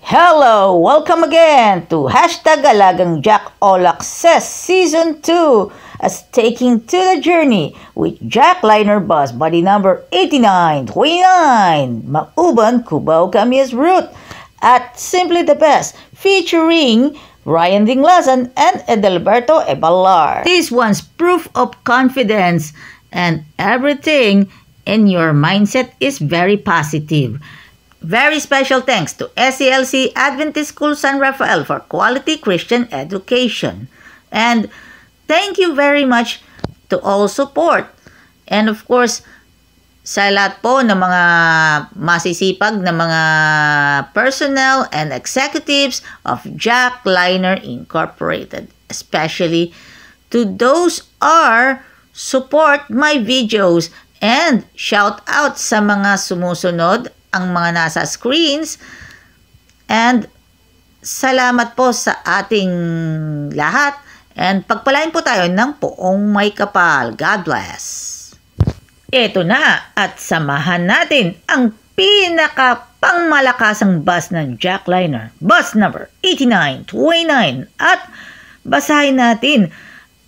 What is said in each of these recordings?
Hello! Welcome again to Hashtag Alagang Jack All Access Season 2 as taking to the journey with Jack Liner Bus Body number 8929 Mauban, Cubao, Camis Route at Simply the Best featuring Ryan Dinglasan and Edelberto Ebalar. This one's proof of confidence and everything in your mindset is very positive. Very special thanks to SCLC Adventist School San Rafael for quality Christian education. And thank you very much to all support. And of course, sa lahat po ng mga masisipag na mga personnel and executives of Jack Liner Incorporated. Especially to those are support my videos and shout out sa mga sumusunod ang mga nasa screens. And salamat po sa ating lahat. And pagpalain po tayo ng poong may kapal. God bless. Ito na at samahan natin ang pinaka-pangmalakasang bus ng Jack Liner. Bus number 8929. At basahin natin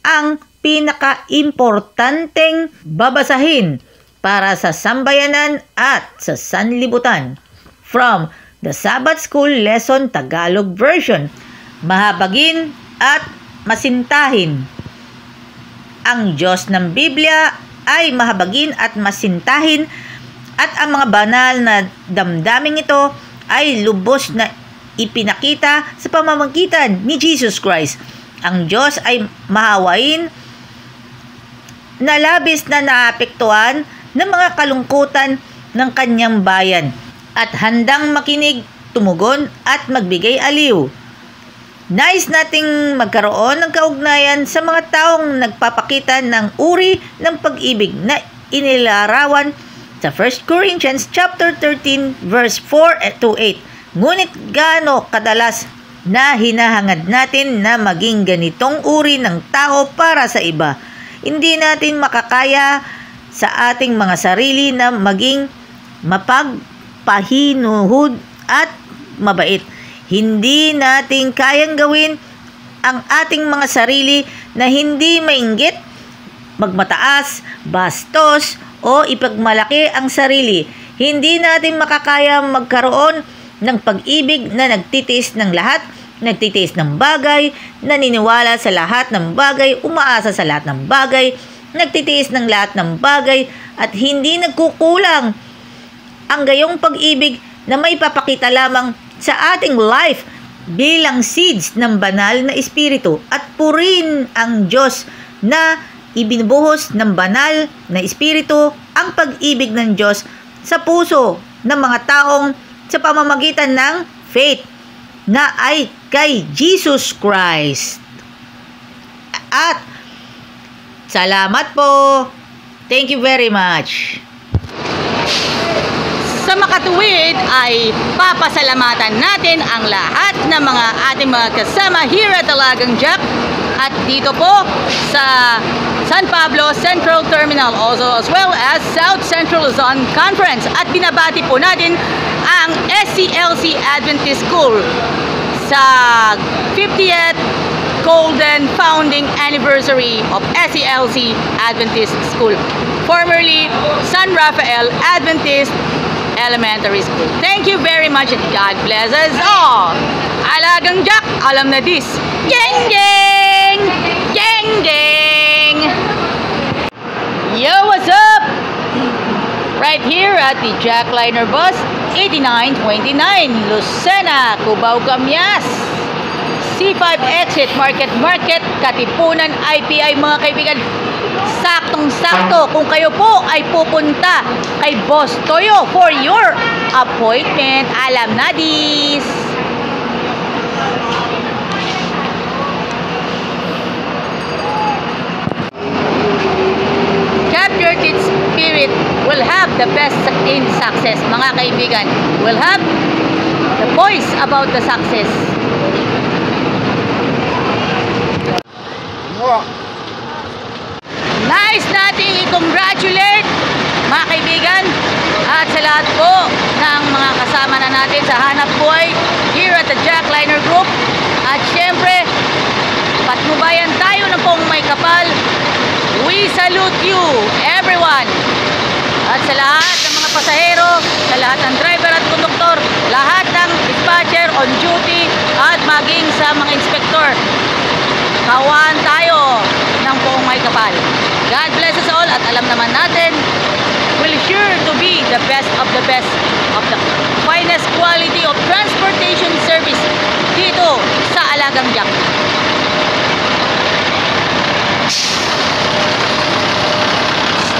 ang pinaka-importanteng babasahin para sa sambayanan at sa sanlibutan from the Sabbath School Lesson Tagalog Version. Mahabagin at masintahin. Ang Diyos ng Biblia ay mahabagin at masintahin at ang mga banal na damdaming ito ay lubos na ipinakita sa pamamagitan ni Jesus Christ. Ang Diyos ay mahawain na labis na naapektuhan ng mga kalungkutan ng kanyang bayan at handang makinig, tumugon at magbigay aliw. Nais nating magkaroon ng kaugnayan sa mga taong nagpapakita ng uri ng pag-ibig na inilarawan sa 1 Corinthians chapter 13 verse 4 to 8. Ngunit gaano kadalas na hinahangad natin na maging ganitong uri ng tao para sa iba. Hindi natin makakaya sa ating mga sarili na maging mapagpahinuhod at mabait. Hindi natin kayang gawin ang ating mga sarili na hindi mainggit, magmataas, bastos, o ipagmalaki ang sarili. Hindi natin makakaya magkaroon ng pag-ibig na nagtitiis ng lahat, nagtitiis ng bagay, naniniwala sa lahat ng bagay, umaasa sa lahat ng bagay, nagtitiis ng lahat ng bagay, at hindi nagkukulang ang gayong pag-ibig na may papakita lamang sa ating life bilang seeds ng banal na espiritu at purihin ang Diyos na ibinubuhos ng banal na espiritu ang pag-ibig ng Diyos sa puso ng mga taong sa pamamagitan ng faith na ay kay Jesus Christ. At salamat po. Thank you very much. Sa makatuwid ay papasalamatan natin ang lahat ng mga ating mga kasama here at Alagang Jack at dito po sa San Pablo Central Terminal, also as well as South Central Luzon Conference. At binabati po natin ang SCLC Adventist School sa 50th Golden Founding Anniversary of SCLC Adventist School, formerly San Rafael Adventist Elementary School. Thank you very much and God bless us all. Alagang Jack, alam na this. Geng geng! Geng geng! Yo, what's up? Right here at the Jack Liner Bus 8929 Lucena, Cubao, Camis. C5 exit, Market, Katipunan, IPI mga kaibigan. Saktong-sakto kung kayo po ay pupunta kay Boss Toyo for your appointment. Alam na this. Captured its spirit will have the best in success. Mga kaibigan, will have the voice about the success. Nice nating i-congratulate mga kaibigan at sa lahat po ng mga kasama na natin sa hanap buhay here Jackliner Group. At syempre, patnubayan tayo ng Poong May Kapal. We salute you, everyone. At sa lahat ng mga pasahero, sa lahat ng driver at konduktor, lahat ng dispatcher on duty, at maging sa mga inspektor, kawaan tayo ng Poong May Kapal. God bless us all, at alam naman natin, will sure to be the best of the finest quality of transportation service dito sa Alagang Jack.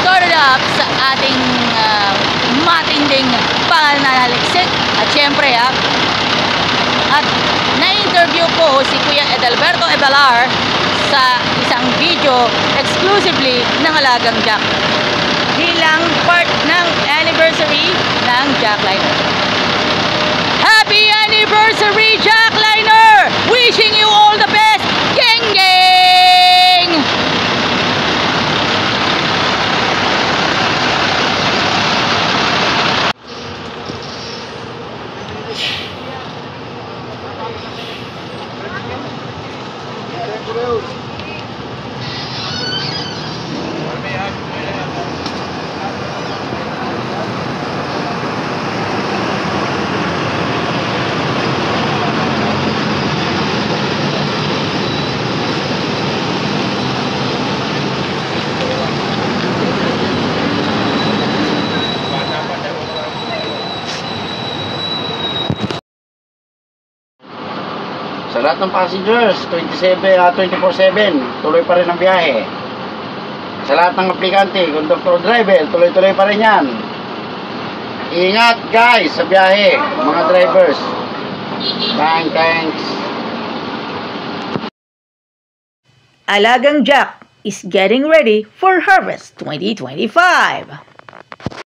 Started up sa ating matinding pananaliksik, at syempre at na-interview ko si Kuya Edalberto Ebalar sa isang video exclusively ng Alagang Jack bilang part ng anniversary ng Jackliner. Happy anniversary, Jackliner! Wishing you all the best! Geng geng! Sa lahat ng passengers, 24/7, tuloy pa rin ang biyahe. Sa lahat ng aplikante, conductor, driver, tuloy-tuloy pa rin yan. Ingat guys sa biyahe, mga drivers. Thanks. Alagang Jack is getting ready for Harvest 2025.